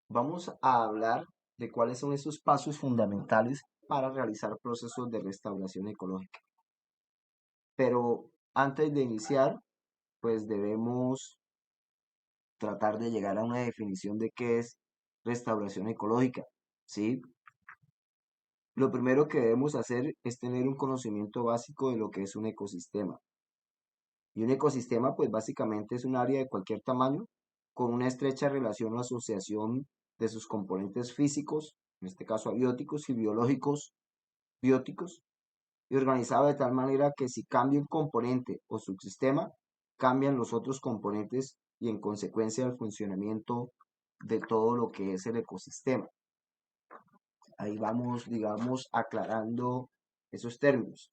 Vamos a hablar de cuáles son esos pasos fundamentales para realizar procesos de restauración ecológica. Pero antes de iniciar, pues debemos tratar de llegar a una definición de qué es restauración ecológica, ¿sí? Lo primero que debemos hacer es tener un conocimiento básico de lo que es un ecosistema. Y un ecosistema, pues básicamente es un área de cualquier tamaño con una estrecha relación o asociación de sus componentes físicos, en este caso abióticos y bióticos, y organizado de tal manera que si cambia un componente o subsistema, cambian los otros componentes y en consecuencia el funcionamiento de todo lo que es el ecosistema. Ahí vamos, digamos, aclarando esos términos.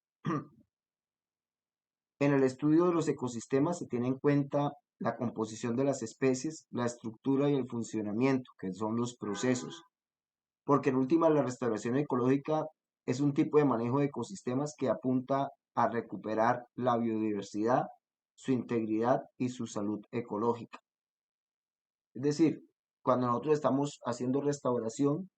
En el estudio de los ecosistemas se tiene en cuenta la composición de las especies, la estructura y el funcionamiento, que son los procesos, porque en última la restauración ecológica es un tipo de manejo de ecosistemas que apunta a recuperar la biodiversidad, su integridad y su salud ecológica. Es decir, cuando nosotros estamos haciendo restauración,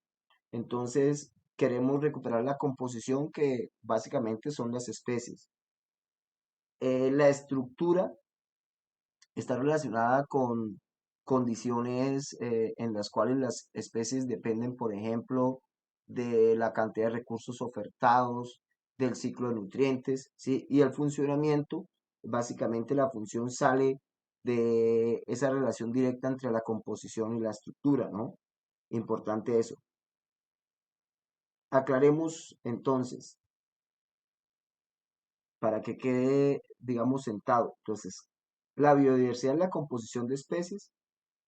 entonces queremos recuperar la composición que básicamente son las especies. La estructura está relacionada con condiciones en las cuales las especies dependen, por ejemplo, de la cantidad de recursos ofertados, del ciclo de nutrientes, ¿sí? Y el funcionamiento, básicamente la función sale de esa relación directa entre la composición y la estructura, ¿no? Importante eso. Aclaremos entonces, para que quede, digamos, sentado. Entonces, la biodiversidad es la composición de especies.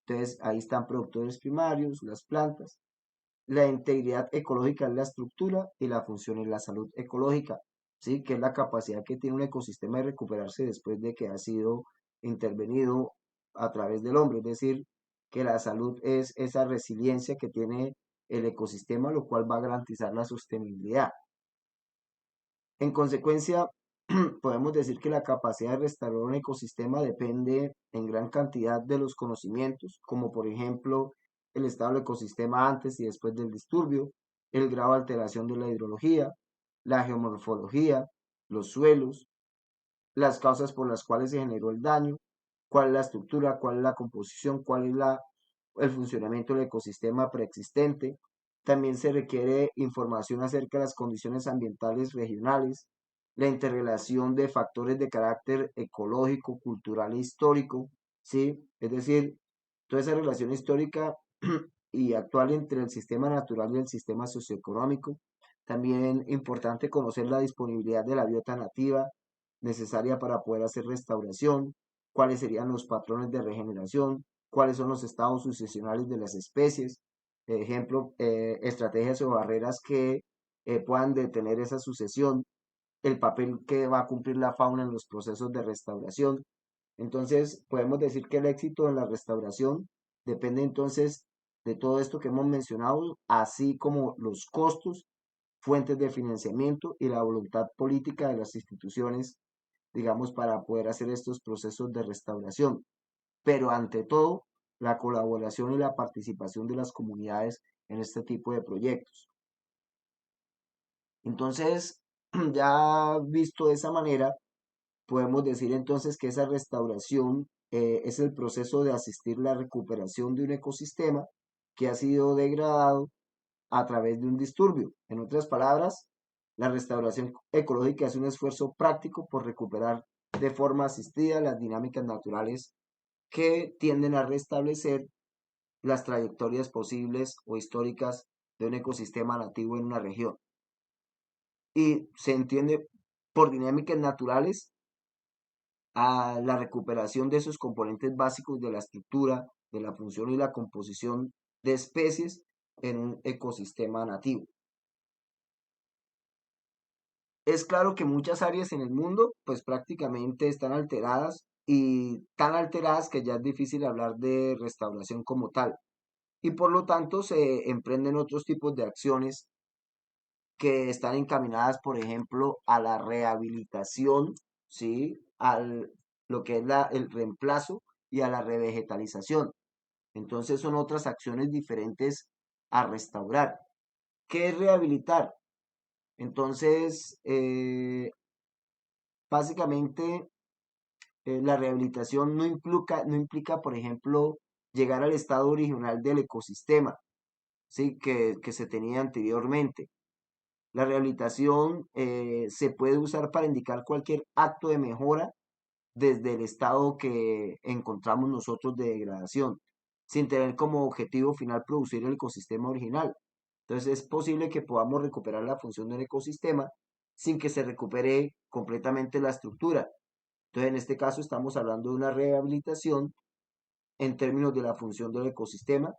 Entonces, ahí están productores primarios, las plantas. La integridad ecológica es la estructura y la función es la salud ecológica, ¿sí? Que es la capacidad que tiene un ecosistema de recuperarse después de que ha sido intervenido a través del hombre. Es decir, que la salud es esa resiliencia que tiene el ecosistema, lo cual va a garantizar la sostenibilidad. En consecuencia, podemos decir que la capacidad de restaurar un ecosistema depende en gran cantidad de los conocimientos, como por ejemplo el estado del ecosistema antes y después del disturbio, el grado de alteración de la hidrología, la geomorfología, los suelos, las causas por las cuales se generó el daño, cuál es la estructura, cuál es la composición, cuál es el funcionamiento del ecosistema preexistente. También se requiere información acerca de las condiciones ambientales regionales, la interrelación de factores de carácter ecológico, cultural e histórico, ¿sí? Es decir, toda esa relación histórica y actual entre el sistema natural y el sistema socioeconómico. También importante conocer la disponibilidad de la biota nativa necesaria para poder hacer restauración, cuáles serían los patrones de regeneración, cuáles son los estados sucesionales de las especies, ejemplo, estrategias o barreras que puedan detener esa sucesión, el papel que va a cumplir la fauna en los procesos de restauración. Entonces, podemos decir que el éxito en la restauración depende entonces de todo esto que hemos mencionado, así como los costos, fuentes de financiamiento y la voluntad política de las instituciones, digamos, para poder hacer estos procesos de restauración. Pero ante todo, la colaboración y la participación de las comunidades en este tipo de proyectos. Entonces, ya visto de esa manera, podemos decir entonces que esa restauración es el proceso de asistir la recuperación de un ecosistema que ha sido degradado a través de un disturbio. En otras palabras, la restauración ecológica es un esfuerzo práctico por recuperar de forma asistida las dinámicas naturales que tienden a restablecer las trayectorias posibles o históricas de un ecosistema nativo en una región. Y se entiende por dinámicas naturales a la recuperación de esos componentes básicos de la estructura, de la función y la composición de especies en un ecosistema nativo. Es claro que muchas áreas en el mundo pues prácticamente están alteradas y tan alteradas que ya es difícil hablar de restauración como tal. Y por lo tanto se emprenden otros tipos de acciones que están encaminadas, por ejemplo, a la rehabilitación, ¿sí? Al lo que es el reemplazo y a la revegetalización. Entonces son otras acciones diferentes a restaurar. ¿Qué es rehabilitar? Entonces, básicamente, la rehabilitación no implica, por ejemplo, llegar al estado original del ecosistema, ¿sí? que se tenía anteriormente. La rehabilitación se puede usar para indicar cualquier acto de mejora desde el estado que encontramos nosotros de degradación, sin tener como objetivo final producir el ecosistema original. Entonces es posible que podamos recuperar la función del ecosistema sin que se recupere completamente la estructura. Entonces en este caso estamos hablando de una rehabilitación en términos de la función del ecosistema,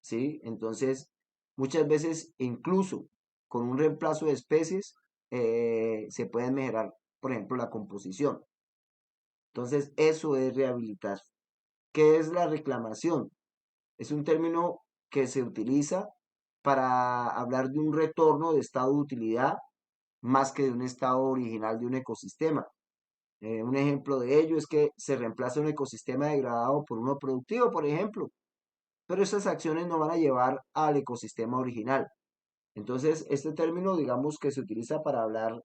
¿sí? Entonces muchas veces incluso con un reemplazo de especies se puede mejorar, por ejemplo, la composición. Entonces eso es rehabilitar. ¿Qué es la reclamación? Es un término que se utiliza para hablar de un retorno de estado de utilidad más que de un estado original de un ecosistema. Un ejemplo de ello es que se reemplaza un ecosistema degradado por uno productivo, por ejemplo, pero esas acciones no van a llevar al ecosistema original. Entonces, este término, digamos que se utiliza para hablar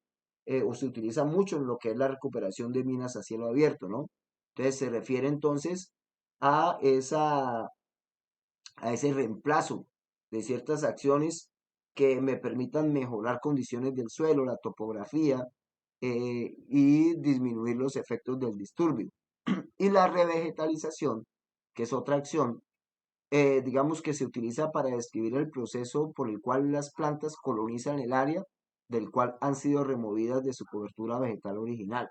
o se utiliza mucho en lo que es la recuperación de minas a cielo abierto, ¿no? Entonces, se refiere entonces a a ese reemplazo de ciertas acciones que me permitan mejorar condiciones del suelo, la topografía y disminuir los efectos del disturbio. Y la revegetalización, que es otra acción, digamos que se utiliza para describir el proceso por el cual las plantas colonizan el área del cual han sido removidas de su cobertura vegetal original,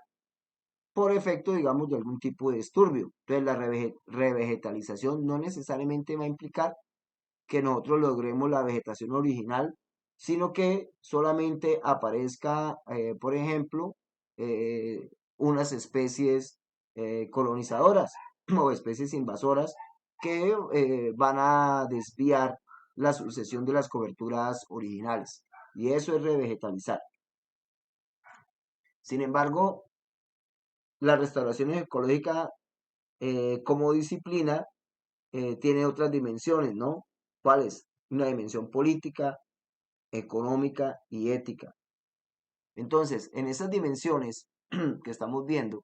por efecto, digamos, de algún tipo de disturbio. Entonces, la revegetalización no necesariamente va a implicar que nosotros logremos la vegetación original, sino que solamente aparezca, por ejemplo, eh, unas especies colonizadoras o especies invasoras que van a desviar la sucesión de las coberturas originales. Y eso es revegetalizar. Sin embargo, la restauración ecológica como disciplina tiene otras dimensiones, ¿no? ¿Cuáles? Una dimensión política, económica y ética. Entonces, en esas dimensiones que estamos viendo,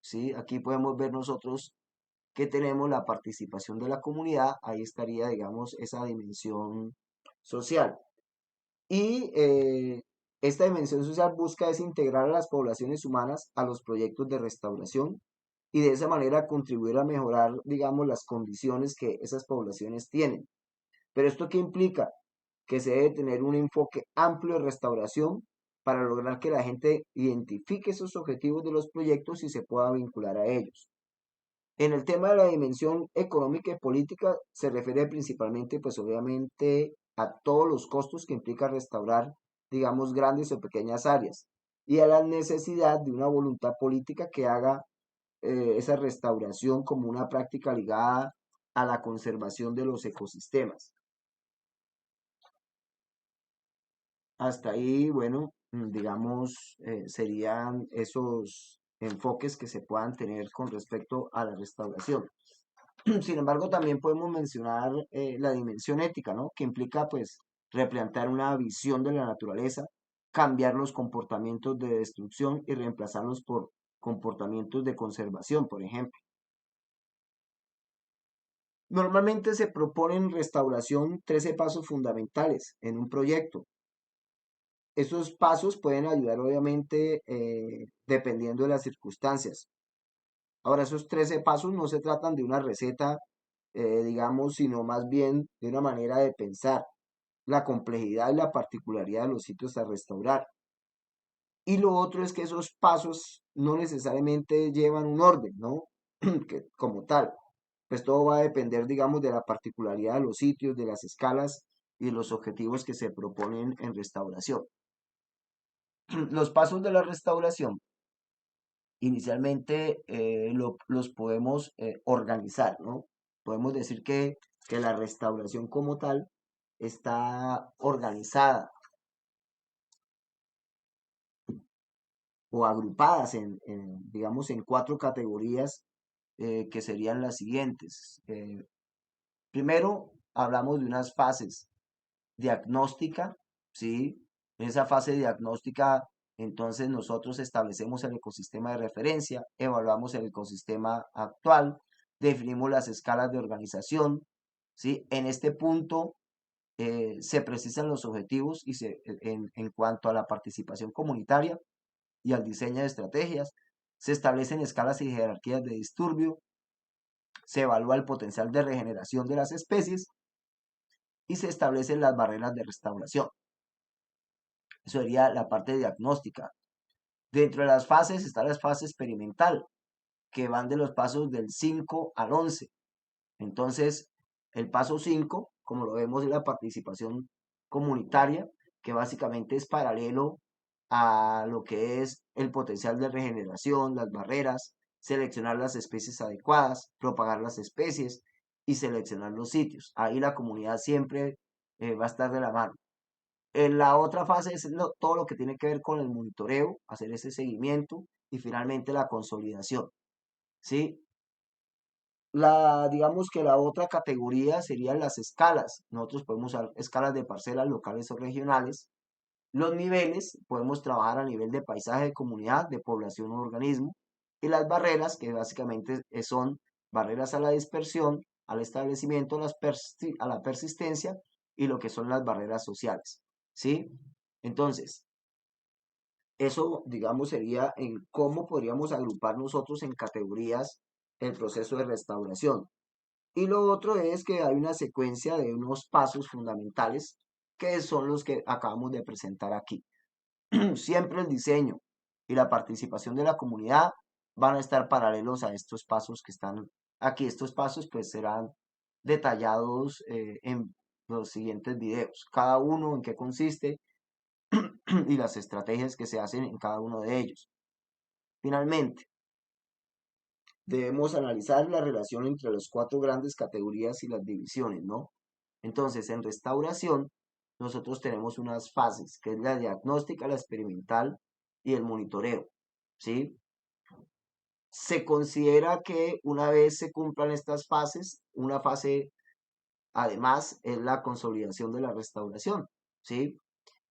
¿sí? Aquí podemos ver nosotros que tenemos la participación de la comunidad, ahí estaría, digamos, esa dimensión social. Y esta dimensión social busca desintegrar a las poblaciones humanas a los proyectos de restauración y de esa manera contribuir a mejorar, digamos, las condiciones que esas poblaciones tienen. Pero ¿esto qué implica? Que se debe tener un enfoque amplio de restauración para lograr que la gente identifique esos objetivos de los proyectos y se pueda vincular a ellos. En el tema de la dimensión económica y política se refiere principalmente, pues obviamente, a todos los costos que implica restaurar, digamos, grandes o pequeñas áreas y a la necesidad de una voluntad política que haga esa restauración como una práctica ligada a la conservación de los ecosistemas. Hasta ahí, bueno, digamos, serían esos enfoques que se puedan tener con respecto a la restauración. Sin embargo, también podemos mencionar la dimensión ética, ¿no? Que implica, pues, replantear una visión de la naturaleza, cambiar los comportamientos de destrucción y reemplazarlos por comportamientos de conservación, por ejemplo. Normalmente se proponen restauración 13 pasos fundamentales en un proyecto. Esos pasos pueden ayudar, obviamente, dependiendo de las circunstancias. Ahora, esos 13 pasos no se tratan de una receta, digamos, sino más bien de una manera de pensar la complejidad y la particularidad de los sitios a restaurar. Y lo otro es que esos pasos no necesariamente llevan un orden, ¿no? Que, como tal, pues todo va a depender, digamos, de la particularidad de los sitios, de las escalas y de los objetivos que se proponen en restauración. Los pasos de la restauración inicialmente los podemos organizar, ¿no? Podemos decir que la restauración como tal está organizada o agrupadas digamos, en cuatro categorías que serían las siguientes. Primero, hablamos de unas fases diagnóstica, ¿sí? En esa fase diagnóstica, entonces nosotros establecemos el ecosistema de referencia, evaluamos el ecosistema actual, definimos las escalas de organización, ¿sí? En este punto se precisan los objetivos y en cuanto a la participación comunitaria y al diseño de estrategias, se establecen escalas y jerarquías de disturbio, se evalúa el potencial de regeneración de las especies y se establecen las barreras de restauración. Eso sería la parte diagnóstica. Dentro de las fases está la fase experimental, que van de los pasos del 5 al 11. Entonces, el paso 5, como lo vemos, es la participación comunitaria, que básicamente es paralelo a lo que es el potencial de regeneración, las barreras, seleccionar las especies adecuadas, propagar las especies y seleccionar los sitios. Ahí la comunidad siempre va a estar de la mano. En la otra fase es todo lo que tiene que ver con el monitoreo, hacer ese seguimiento y finalmente la consolidación, ¿sí? Digamos que la otra categoría serían las escalas. Nosotros podemos usar escalas de parcelas locales o regionales. Los niveles, podemos trabajar a nivel de paisaje, de comunidad, de población o organismo. Y las barreras, que básicamente son barreras a la dispersión, al establecimiento, a la persistencia y lo que son las barreras sociales. ¿Sí? Entonces, eso, digamos, sería en cómo podríamos agrupar nosotros en categorías el proceso de restauración. Y lo otro es que hay una secuencia de unos pasos fundamentales que son los que acabamos de presentar aquí. Siempre el diseño y la participación de la comunidad van a estar paralelos a estos pasos que están aquí. Estos pasos pues serán detallados en los siguientes videos. Cada uno en qué consiste y las estrategias que se hacen en cada uno de ellos. Finalmente, debemos analizar la relación entre las cuatro grandes categorías y las divisiones, ¿no? Entonces, en restauración, nosotros tenemos unas fases, que es la diagnóstica, la experimental y el monitoreo, ¿sí? Se considera que una vez se cumplan estas fases, una fase, además, es la consolidación de la restauración, ¿sí?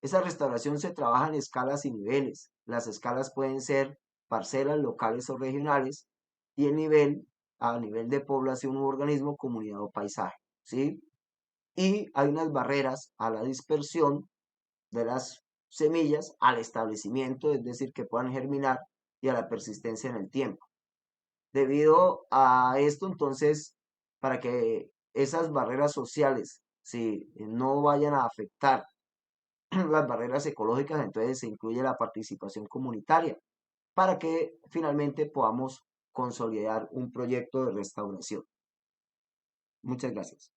Esa restauración se trabaja en escalas y niveles. Las escalas pueden ser parcelas locales o regionales y el nivel a nivel de población u organismo, comunidad o paisaje, ¿sí? Y hay unas barreras a la dispersión de las semillas, al establecimiento, es decir, que puedan germinar y a la persistencia en el tiempo. Debido a esto, entonces, para que esas barreras sociales, si no vayan a afectar las barreras ecológicas, entonces se incluye la participación comunitaria para que finalmente podamos consolidar un proyecto de restauración. Muchas gracias.